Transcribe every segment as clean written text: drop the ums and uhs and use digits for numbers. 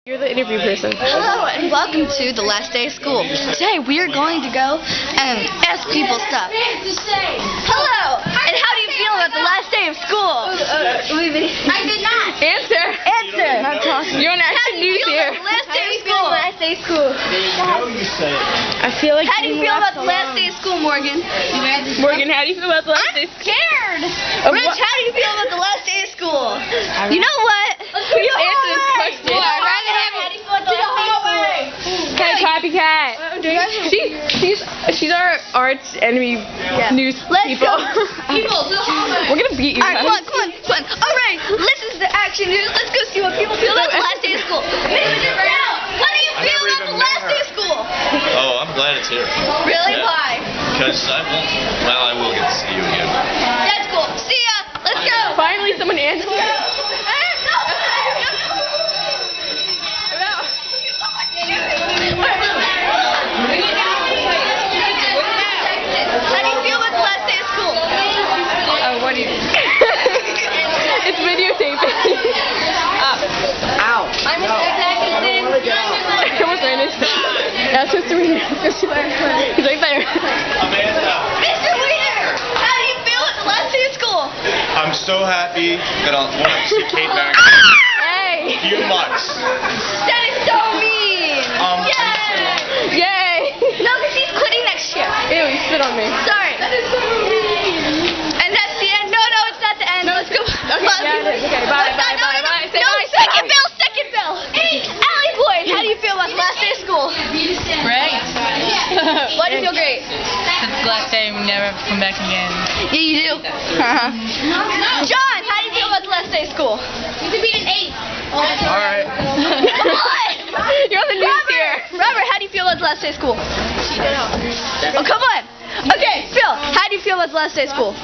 You're the interview person. Hello and welcome to the last day of school. Today we are going to go and ask people stuff. Hello! And how do you feel about the last day of school? I did not. Answer. Not talking. You're on Action News here. Last day of school. Last day of school. I feel like. How do you feel about the last day of school, Morgan? Morgan, how do you feel about the last day? I'm scared. Rich, how do you feel about the last day of school? You know what? Answer this question. Hey, copycat. She's our arch enemy news people. We're gonna beat you. Alright, come on. Alright, listen to the Action News. Let's go see what people feel about the last day of school. What do you feel about the last day of school? Oh, I'm glad it's here. Really? Yeah. Why? Because I will get to see you again. That's cool. See ya. Let's go. Finally, someone answered. How do you feel about the last day of school? What do you? It's videotaping. Ow. Come on, Brandon. That's Mr. Wiener. He's right there. Amanda. Mr. Wiener, how do you feel about the last day of school? I'm so happy that I'll want to see Kate back Hey. in a few months. That is so mean. Yay. Yay. No, because he's quitting next year. Ew, you spit on me. Sorry. And that's the end. No, it's not the end. Let's go. Yeah, it is. Okay, bye. Say No, bye. second bell. Allie Boyd, how do you feel about the last day of school? Great. Why do you feel great? It's the last day, we never have to come back again. Yeah, you do. John, how do you feel about the last day of school? You could be an 8. Alright. Come on! You're on the news here. Robert, how do you feel about the last day of school? Oh, come on! Okay, Phil, how do you feel about the last day of school?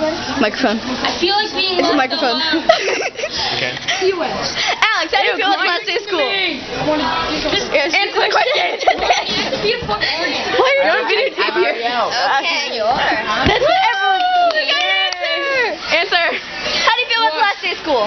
Microphone. I feel like being It's a microphone. Okay. Alex, how do you feel about the last day of school? Answer the question. Why are you on videotape here? Okay, you are. That's what everyone. We got an answer. Answer. How do you feel about the last day of school?